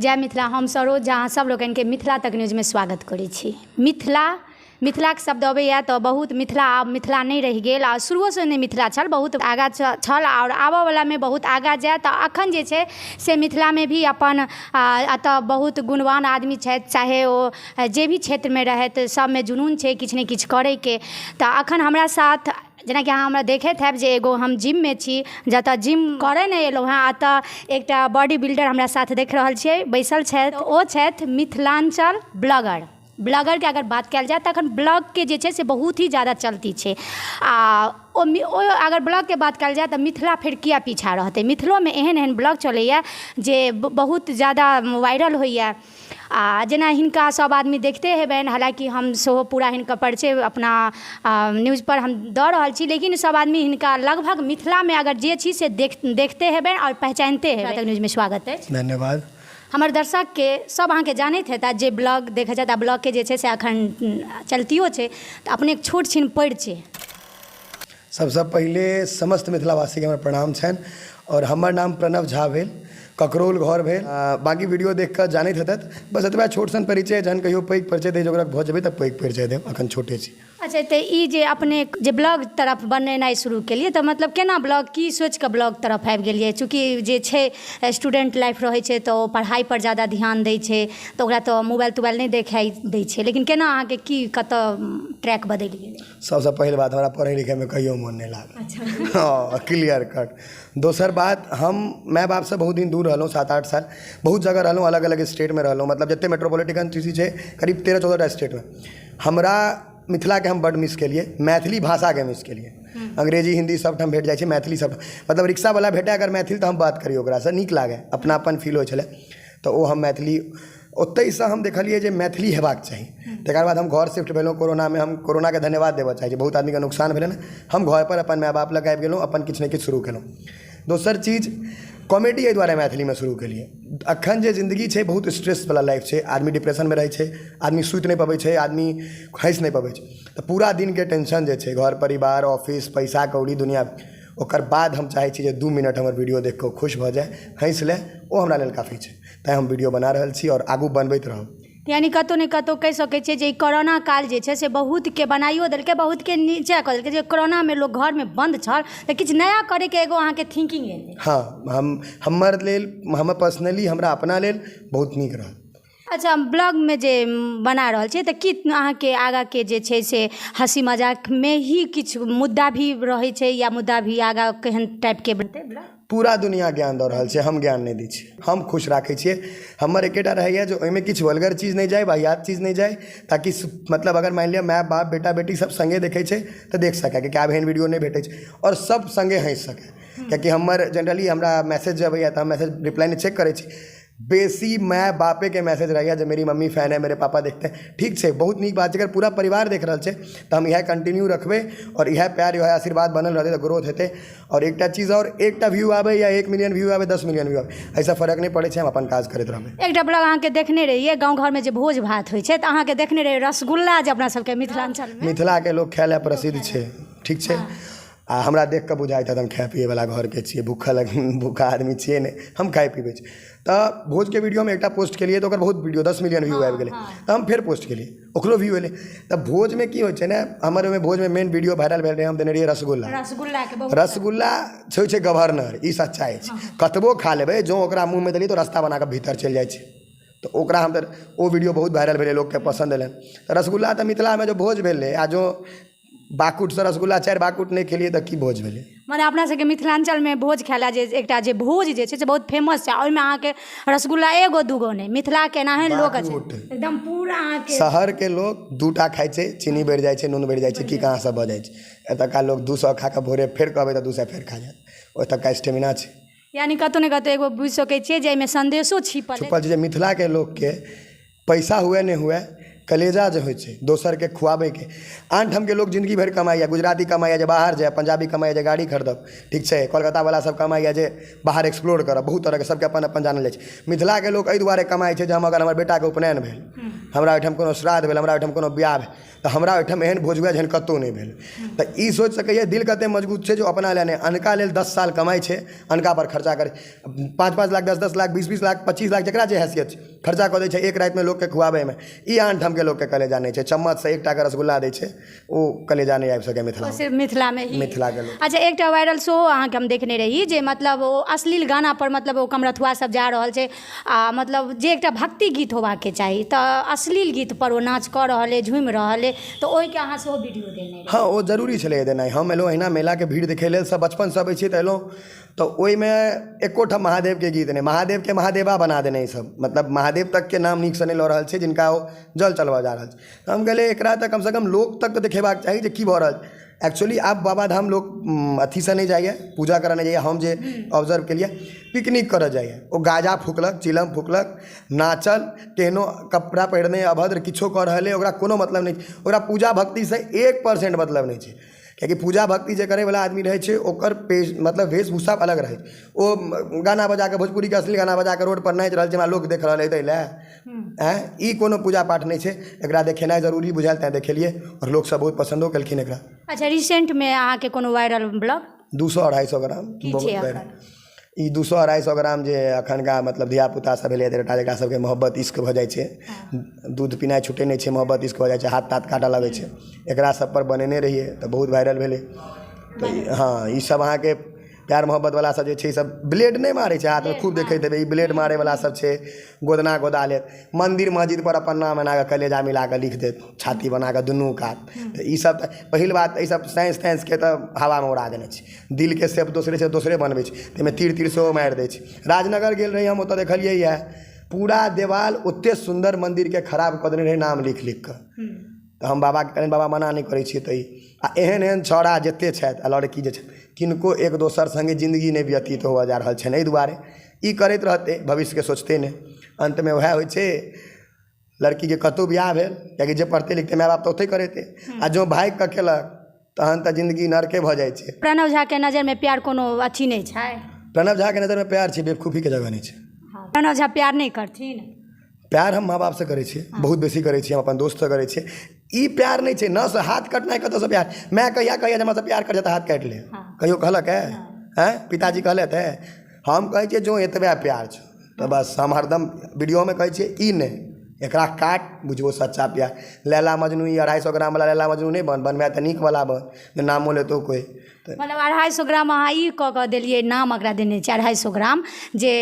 जय मिथिला। हम सरोज जहाँ सब लोगन के मिथिला तक न्यूज में स्वागत करै छी। मिथिला के शब्द अबैया तो बहुत मिथिला नहीं रह गेल आ शुरुओ से नहीं मिथिला छल, बहुत आगा छल और आबऽ वाला में बहुत आगा जाए। तो अखन जे छै से मिथिला में भी अपन अतः बहुत गुणवान आदमी छथि, चाहे ओ जे भी क्षेत्र में रहत, सब में जुनून छै किछु ने किछु करे के। तो अखन हमरा साथ जेना कि अहाँ हमरा देखैत हैब जे एगो हम जिम में छी, जतऽ जिम करे नहीं एलहुँ हँ, अतऽ एकटा बॉडी बिल्डर हमरा साथ देख रहल छियै बैसल छथि। ओ छथि मिथिलांचल ब्लॉगर के अगर बात कयल जाए तखन ब्लॉग के जे छै से बहुत ही ज़्यादा चलती छै। ओ अगर ब्लॉग के बात कयल जाए तऽ मिथिला फिर किया पीछा रहतै। मिथिलो में एहन ब्लॉग चलैया जे बहुत ज़्यादा वायरल होइया। जेना हिनका सब आदमी देखते हेबनि, हालांकि हम सेहो पूरा हिनका परिचय अपना न्यूज़ पर हम दऽ रहल छी, लेकिन सब आदमी हिनका लगभग मिथिला में अगर जे छी से देखते हेबनि और पहचानते हेबनि। न्यूज़ में स्वागत है, धन्यवाद। हमर दर्शक के सब अहाँ के जानैत हेता जे ब्लॉग देखै छथि, ब्लॉग के जे छै से अखन चलतियो छै, तऽ अपने एक छोट छिन परिचय। सबसे पहले समस्त मिथिलावासी के हमर प्रणाम छनि और हमर नाम प्रणव झा भेल, ककरोल घर भेल। बाकी वीडियो देख कर जानैत हेतत, बस एतबा छोट सन परिचय। जहन कहियो पैघ परिचय दे जोगरक भऽ जेबै तऽ पैघ परिचय देब, अखन छोटे छी। अच्छा, तो ई जे अपने जे ब्लॉग तरफ बनेनाइ शुरू केलिए तऽ मतलब केना ब्लॉग की सोच के ब्लॉग तरफ आबि गेलिए? चूँकि जे छै स्टूडेंट लाइफ रहै छै तऽ पढ़ाई पर ज़्यादा ध्यान दै छै, तऽ ओकरा तऽ मोबाइल तोबाइल नहीं देखाई दै छै, लेकिन केना अहाँके की कतऽ ट्रैक बदलि गेलै? सबसे पहिल बात, हमरा पढ़ै लिखै में कहियो मोन नहीं लागल। अच्छा। हाँ, क्लियर कट। दोसर बात, हम माय बाप से बहुत दिन दूर रहलहुँ, 7-8 साल बहुत जगह रहलहुँ, अलग अलग स्टेट में रहलहुँ, मतलब जितने मेट्रोपॉलिटन सिटी छै करीब 13-14 स्टेट में। हमरा मिथिला के हम बड़ मिस केलिए, मैथिली भाषा के मिस केलिए। अंग्रेजी हिंदी सब ठाम भेट जाइ छै, मैथिली सब मतलब रिक्शा वाला भेटे अगर मैथिल तऽ हम बात करी ओकरासँ नीक लागे, अपनापन फील होइ छलै। तऽ ओ हम मैथिली ओतहिसँ हम देखलिए जे मैथिली हेबाक चाही। तकर बाद हम घर शिफ्ट भेलहुँ कोरोना में। हम कोरोना के धन्यवाद देबऽ चाहै छी, बहुत आदमी के नुकसान भेलै ने। हम घर पर अपन माय बाप लग आबि गेलहुँ, अपन किछु ने किछु शुरू केलहुँ। दोसर चीज, कॉमेडी एहि दुआरे मैथिली में शुरू केलिए। अखन जे जिंदगी छै बहुत स्ट्रेस वाला लाइफ छै, आदमी डिप्रेशन में रहै छै, आदमी सुति नहीं पबै छै, आदमी हंसि नहीं पबै छै। तऽ पूरा दिन के टेंशन जे छै, घर परिवार ऑफिस पैसा कौड़ी दुनिया, ओकर बाद हम चाहै छी जे 2 मिनट हमर वीडियो देख कऽ खुश भऽ जाए, हंसि ले, ओ हमरा लेल काफी छै। तैं हम वीडियो बना रहल छी और आगू बनबैत रहब। यानी कतौ ने कतौ कहि सकै छियै जे कोरोना काल जे छै से बहुत के बनाइयो देलकै, बहुत के नीचा कऽ देलकै। जे कोरोना में लोग घर में बंद छल तऽ किछु नया करे के एगो अहाँके थिंकिंग एलै। हाँ, हमर लेल, हम पर्सनली हमरा अपना लेल बहुत नीक रहल। अच्छा, ब्लॉग में जे बना रहल छियै तऽ की अहाँके आगा के जे छै से हंसी मजाक में ही किछु मुद्दा भी रहै छै, या मुद्दा भी आगा केहन टाइप के बनतै ब्लॉग? पूरा दुनिया ज्ञान दऽ रहल छै, हम ज्ञान नहीं दै छियै, हम खुश राखै छियै। हमर एकेटा रहैया जे ओहिमे किछु वल्गर चीज नहीं जाए, वाहियात चीज नहीं जाए, ताकि मतलब अगर मान लिअ माय बाप बेटा बेटी सब संगे देखै छै तऽ देख सकै कि क्या एहन वीडियो नहीं भेटै छै और सब संगे हंसि सकै। कियाकि हमर जनरली हमरा मैसेज जब अबैया तऽ हम मैसेज रिप्लाई नहीं चेक करै छी, बेसी माय बापे के मैसेज रहैया जे मेरी मम्मी फैन है, मेरे पापा देखते हैं। ठीक छै, बहुत नीक बात छै। अगर पूरा परिवार देख रहल छै तऽ हम इएह कंटिन्यू रखबै और इएह प्यार इएह आशीर्वाद बनल रहतै तऽ ग्रोथ हेतै। और एकटा चीज और, एकटा व्यू आबै या 1 मिलियन व्यू आबै 10 मिलियन व्यू आबै, ऐसा फर्क नहीं पड़ै छै, हम अपन काज करैत रहबै। एकटा ब्लॉग अहाँके देखने रहिए, गाँव घर में जे भोज भात होइ छै तऽ अहाँके देखने रहिए रसगुल्ला जे अपना सबके मिथिलांचल में, मिथिला के लोग खाय लए प्रसिद्ध छै, ठीक छै। आ हमरा देख कऽ बुझाइत हम खाय पियै वाला घर के छियै, भूखा आदमी छियै नहीं, हम खाय पीबै छी। तऽ भोज के वीडियो में एकटा पोस्ट केलिए तऽ ओकर बहुत वीडियो 10 मिलियन व्यू आबि गेलै, तऽ हम फेर पोस्ट केलिए, ओकरो व्यू एलै। तऽ भोज में की होइ छै ने, हमर ओहिमे भोज में मेन वीडियो वायरल भेल रहै, हम देने रहिए रसगुल्ला छै गवर्नर। ई सच्चाई छै, कतबो खा लेबै, जो ओकरा मुँह में देलिए तो रास्ता बना कऽ भीतर चलि जाइ छै। तो ओकरा हम ओ वीडियो बहुत वायरल भेलै, लोग के पसंद एलै। तऽ रसगुल्ला तऽ मिथिला में जो भोज भेलै, आ जो बाकुट से रसगुल्ला 4 बाकुट नहीं खेलिए तऽ की भोज भेलै? माने अपना सबके मिथिलांचल में भोज खायला जे एकटा जे भोज जे छै से बहुत फेमस छै, ओहिमे अहाँके रसगुल्ला एगो दूगो नहीं, मिथिला के एनाहे लोग एकदम पूरा अहाँके। शहर के लोग 2टा खाइ छै, चीनी बढ़ि जाइ छै, नून बढ़ि जाइ छै, की कहाँ सब भऽ जाइ छै। एतुका लोग 200 खा कऽ भोरे फेर कहबै तऽ 200 फेर खा जायत, ओतुका स्टेमिना छै। यानी कतौ ने कतौ एगो बुझि सकै छियै जे एहिमे संदेशो छिपल छै। मिथिला के लोग के पैसा हुए नहीं हुए, कलेजा जो होइ छै दोसर के खुआबे के। आन ठाम के लोग जिंदगी भर कमाइया, गुजराती कमाइया जे बाहर जाए, पंजाबी कमाइया जे गाड़ी खरीदब, ठीक छै, कोलकाता वाला सब कमाइया जे बाहर एक्सप्लोर करब, बहुत तरह के सबके अपन अपन जानल जाइ छै। मिथिला के लोग एहि दुआरे कमाइ छै जे हम अगर हमर बेटा के उपनयन भेल, हमरा ओहिठाम कोनो श्राद्ध भेल, हमरा ओहिठाम कोनो बियाह भेल, तऽ हमरा ओहिठाम एहन भोज हुए जेहन कतहु नहि भेल। तऽ ई सोचि सकैए दिल कतेक मजबूत छै जो अपना लेल नहि, अनका लेल 10 साल कमाइ छै, अनका पर खर्चा करे 5-5 लाख 10-10 लाख 20-20 लाख 25 लाख जकरा जे हैसियत छै खर्चा कऽ दै छै एक रातिमे लोकके खुआबैमे। ई आन ठामके लोकके कलेजा नहि छै, चम्मचसँ एकटा के रसगुल्ला दै छै ओ कलेजा नहीं आबि सकै मिथिला, सिर्फ मिथिला में ही मिथिला के लोग। अच्छा, एकटा वायरल शो अहाँके हम देखने रही जे मतलब ओ अश्लील गाना पर मतलब ओ कमरथुआ सब जा रहल छै आ मतलब जे एकटा भक्ति गीत होबाके चाही तऽ अश्लील गीत पर ओ नाच कऽ रहल है, झूमि रहल है, तऽ ओहिके अहाँ सेहो वीडियो देने रही। हाँ ओ जरूरी छलै देनाइ। हम एलहुँ अहिना मेलाके भीड़ देखै लेल, सब बचपनसँ अबै छी तऽ एलहुँ, तऽ ओहिमे एकोठाम महादेवके गीत नहि, महादेवके महादेवा बना देने ई सब, मतलब महादेव तकके नाम नीकसँ नहि लऽ रहल छै जिनका ओ जल चलबऽ जा रहल छै। तऽ हम कहलियै एकरा तऽ कमसँ कम लोक तक तऽ देखेबाक चाही जे की भऽ रहल छै। एक्चुअली आब बाबाधाम लोक अथीसँ नहि जाइए, पूजा करऽ नहि जाइए, हम जे ऑब्जर्व केलिए पिकनिक करऽ जाइए। ओ गाजा फूकलक, चिलम फूकलक, नाचल, केहनो कपड़ा पहिरने अभद्र किछो कऽ रहल है, ओकरा कोनो मतलब नहीं, ओकरा पूजा भक्तिसँ 1% मतलब नहीं छै। कियाकि पूजा भक्ति जे करैवला आदमी रहै छै ओकर मतलब वेशभूषा अलग रहै छै। ओ गाना बजा कऽ भोजपुरीके असली गाना बजा कऽ रोड पर नाचि रहल छै, हमरा लोक देख रहल है दै लए, ई कोनो पूजा पाठ नहीं छै। एकरा देखेनाइ जरूरी बुझायल तेँ देखेलिए और लोक सब बहुत पसंदो केलखिन एकरा। अच्छा, रिसेंटमे अहाँके कोनो वायरल ब्लॉग 200-250 ग्राम ई 200-250 ग्राम जे अखनका मतलब धियापुता सब भेलै जकरा सबके मोहब्बत इश्क भऽ जाइ छै, दूध पीनाइ छूटै नहि छै, मोहब्बत इश्क भऽ जाइ छै, हाथ तात काटऽ लगै छै, एकरा सब पर बनेने रहिए तऽ बहुत वायरल भेलै। तऽ हाँ ई सब अहाँके प्यार मोहब्बत वाला सब जे छै सब ब्लेड नहीं मारै छै हाथमे, खूब देखैत हेबै ई ब्लेड मारै वाला सब छै, गोदना गोदा लेत, मंदिर मस्जिद पर अपन नाम एना कऽ कलेजा मिला कऽ लिख देत, छाती बना कऽ दुनू कात। तऽ ई सब तऽ पहिल बात, ई सब साइंसके तऽ हवामे उड़ा देने छै, दिलके शेप दोसरे से दोसरे बनबै छै, ताहिमे तीर सेहो मारि दै छै। राजनगर गेल रही हम, ओतऽ देखलिए यऽ पूरा देवाल ओतेक सुन्दर मन्दिरके खराब कऽ देने रहै नाम लिख कऽ। तऽ हम बाबाके कहलियनि बाबा मना नहि करै छियै, तऽ आ एहन एहन छौड़ा जतेक छथि आ लड़की जे छथि किनको एक दोसर सङ्गे जिन्दगी नहि व्यतीत हुअ जा रहल छनि, एहि दुआरे ई करैत रहतै भविष्यके सोचतै नहि। अन्तमे वएह होइ छै, लड़कीके कतहु बियाह भेल कियाकि जे पढ़तै लिखतै माय बाप तऽ ओतहि करेतै, आ जँ भागि कऽ केलक तहन तऽ जिन्दगी नरके भऽ जाइ छै। प्रणव झाके नजरमे प्यार कोनो अथी नहि छै? प्रणव झाके नजरमे प्यार छै, बेवकूफ़ीके जगह नहि छै। प्रणव झा प्यार नहीं करथिन? प्यार हम माँ बापसँ करै छियै, बहुत बेसी करै छियै, हम अपन दोस्तसँ करै छियै। ई प्यार नहीं छै, न से हाथ कटनाइ कतऽसँ प्यार। माय कहिया जे हमरासँ प्यार कर तऽ हाथ काटि ले, कहियो कहलक है? पिताजी कहलथि है? हम कहै छियै जो एतबे प्यार छौ तऽ बस। हम हरदम वीडियोमे कहै छियै ई नहीं, एकरा काट, बुझबो सच्चा प्यार। लैला मजनू ई 250 ग्राम वाला लैला मजनू नहीं बन, बनबै तऽ नीक वाला बन जे नामो लेतौ कोई। मतलब 250 ग्राम अहाँ ई कऽ कऽ देलियै, नाम एकरा देने छियै 250 ग्राम, जे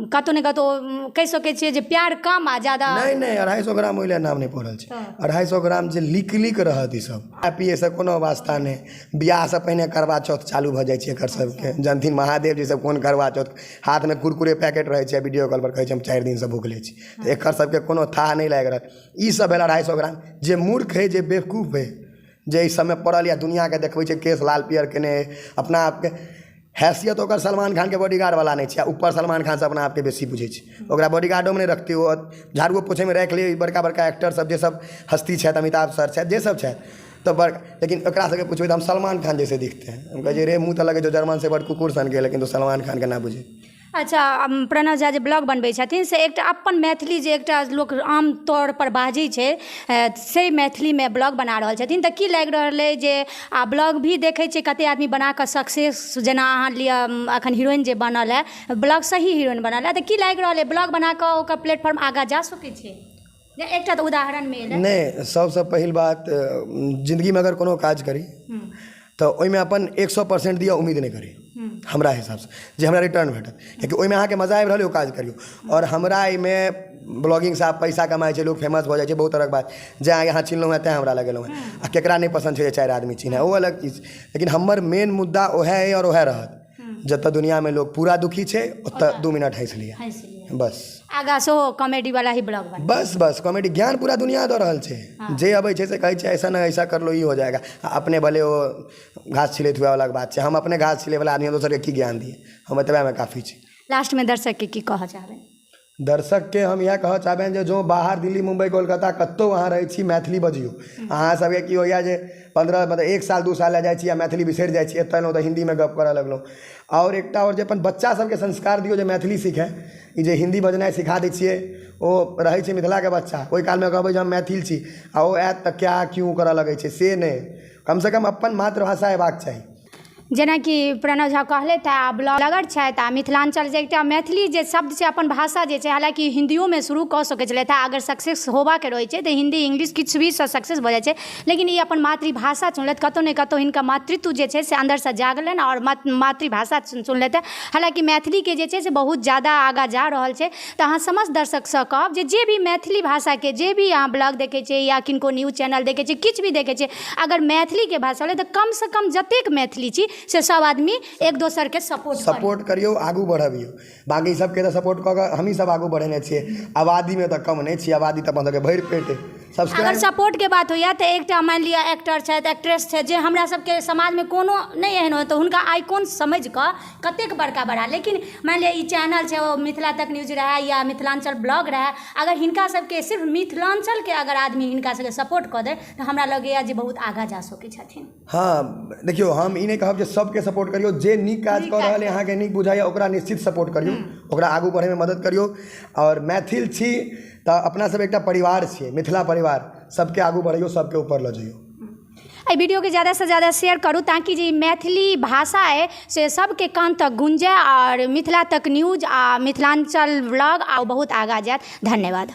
कतहु ने कतहु कहि सकै छियै जे प्यार कम आ ज़्यादा। नहीं 250 ग्राम ओहि नाम नहीं पड़ल छै। 250 ग्राम जे लिक रहत ई सब पिएसँ कोनो वास्ता नहीं। बियाहसँ पहिने करवा चौथ चालू भऽ जाइ छै एकर सबके, जनथिन महादेव जी सब कोन करवा चौथ, हाथमे कुरकुरे पैकेट रहै छै, वीडियो कॉल पर कहै छै हम 4 दिनसँ भूखले छी। एकर सबके कोनो थाह नहीं लागि रहल। ई सब भेल 250 ग्राम। जे मूर्ख है, जे बेवकूफ़ है, जे इस समय पड़ल या दुनियाके देखबै छै केस लाल पियर केने, अपना आपके हैसियत ओकर सलमान खानके बॉडीगार्ड वाला नहीं छै, ऊपर सलमान खान से अपना आपके बेसी बुझै छै। ओकरा बॉडीगार्डोमे नहीं रखतै, ओ झाड़ुओ पोछैमे राखि ले। बड़का बड़का एक्टर सब जे सब हस्ती छथि, अमिताभ सर छथि, जे सब छथि तो बड़, लेकिन ओकरा सबके पूछबै तऽ हम सलमान खान जैसे दिखते हैं। हम कहै रे मुँह तऽ लगे जो जर्मन से बड़ कुकुर सन के, लेकिन तो सलमान खान के ना बुझे। अच्छा, प्रणव झा जे ब्लॉग बनबै छथिन से एकटा अपन मैथिली जे एकटा लोक आम तौर पर बाजै छै से मैथिलीमे ब्लॉग बना रहल छथिन, तऽ की लागि रहल अइ जे आ ब्लॉग भी देखै छियै कते आदमी बना कऽ सक्सेस, जेना अहाँ लिअ अखन हीरोइन जे बनल है, ब्लॉग सही हीरोइन बनल है, तऽ की लागि रहल अइ ब्लॉग बना कऽ ओकर प्लेटफॉर्म आगाँ जा सकै छै? एकटा तऽ उदाहरणमे नहीं, सबसँ पहिल बात जिंदगीमे अगर कोनो काज करी तऽ ओहिमे अपन 100% दिअ, उम्मीद नहीं करी हमरा हिसाबसँ जे हमरा रिटर्न भेटत। कियाकि ओहिमे अहाँके मजा आबि रहल है, ओ काज करियौ। और हमरा एहिमे ब्लॉगिंगसँ आप पैसा कमाइ छै, लोग फेमस भऽ जाइ छै, बहुत तरहक बात। जे अहाँ चिन्हलहुँ हैं तेँ हमरा लगेलहुँ हैं, आ केकरा नहीं पसंद छै जे 4 आदमी चिन्है, ओ अलग चीज। लेकिन हमर मेन मुद्दा ओहे है और ओहे रहत, जतऽ दुनियामे लोग पूरा दुखी छै ओतऽ 2 मिनट हँसि लिअ बस। आगाँ सेहो कॉमेडी वाला ही ब्लॉग बन, बस कॉमेडी। ज्ञान पूरा दुनिया दऽ रहल छै, जे अबै छै से कहै छै ऐसा ना ऐसा कर लो ई हो जाएगा। अपने भले वो घास छिलैत हुए अलग बात छै, हम अपने घास छिलै वाला आदमी दोसरके की ज्ञान दिए, हम एतबेमे काफ़ी छै। लास्टमे दर्शकके की कहऽ चाहबै? दर्शक के हम यह कह चाहबें जो बाहर दिल्ली मुंबई कोलकाता कतौ वहाँ रहे छी मैथिली बजियो अहाँ सबके की होइया जे 15 मतलब 1 साल 2 साल जाइ छी या मैथिली बिसरि जाइ छी एतऽ एलहुँ तऽ हिन्दीमे गप करऽ लगलहुँ और एकटा और जे अपन बच्चा सबके संस्कार दियौ जे मैथिली सीखै ई जे हिंदी बजनाइ सिखा दै छियै ओ रहै छै मिथिलाके बच्चा ओहि कालमे कहबै जे हम मैथिल छी आ ओ आयत तऽ क्या क्यों करऽ लगै छै से नहि कमसँ कम अपन मातृभाषा हेबाक चाही जेनाकि प्रणव झा कहलथि आ ब्लॉगर छथि आ मिथिलाञ्चल जे एकटा मैथिली जे शब्द छै अपन भाषा जे छै हालाँकि हिन्दियोमे शुरू कऽ सकै छलथि अगर सक्सेस होबाके रहै छै तऽ हिन्दी इंग्लिश किछु भी सक्सेस भऽ जाइ छै लेकिन ई अपन मातृभाषा चुनलथि कतहु ने कतहु हिनका मातृत्व जे छै से अन्दरसँ जागलनि आओर मातृभाषा चुनलथि हालाँकि मैथिलीके जे छै से बहुत ज्यादा आगाँ जा रहल छै तऽ अहाँ समस्त दर्शकसँ कहब जे भी मैथिली भाषाके जे भी अहाँ ब्लॉग देखै छियै या किनको न्यूज चैनल देखै छियै किछु भी देखै छियै अगर मैथिलीके भाषा होलै तऽ कमसँ कम जतेक मैथिली छी से सब आदमी एक दोसर के सपोर्ट करियो आगू बढ़बियो बाकी सबके तऽ सपोर्ट कऽ कऽ हमही सब आगू बढ़ेने छियै आबादीमे तऽ कम नहि छी आबादी तऽ अपन सबके भरि पेट अगर सपोर्ट के बात होइए तऽ एकटा मानि लिअ एक्टर छथि एक्ट्रेस छथि जे हमरा सबके समाजमे कोनो नहि एहन हो तऽ हुनका आइकॉन समझि कऽ कतेक बड़ा लेकिन मानि लिअ ई चैनल छै ओ मिथिला तक न्यूज रहै या मिथिलाञ्चल ब्लॉग रहै अगर हिनका सबके सिर्फ मिथिलाञ्चलके अगर आदमी हिनका सबके सपोर्ट कऽ दे तऽ हमरा लगैए जे बहुत आगाँ जा सकै छथिन हाँ देखियौ हम ई नहि कहब जे सबके सपोर्ट करियौ जे नीक काज कऽ रहल है अहाँके नीक बुझाइए ओकरा निश्चित सपोर्ट करियौ ओकरा आगू बढ़ैमे मदद करियौ और मैथिल छी तऽ अपना सब एकटा परिवार छियै मिथिला परिवार सबके आगू बढ़ियौ सबके ऊपर लऽ जइयौ एहि वीडियोके ज़्यादासँ ज़्यादा शेयर करू ताकि जे मैथिली भाषा है से सबके कान तक गुंजे और मिथिला तक न्यूज आ मिथिलाञ्चल ब्लॉग आ बहुत आगाँ जायत धन्यवाद।